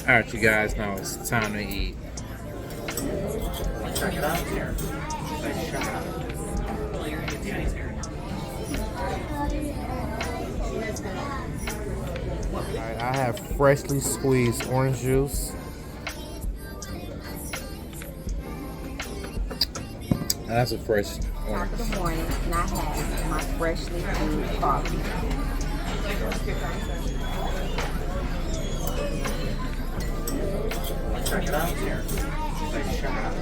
Alright, you guys, now it's time to eat. Check it out here. Alright, I have freshly squeezed orange juice. That's a fresh Top orange. of the morning, and I have my freshly brewed coffee. Check it out here. Check it out.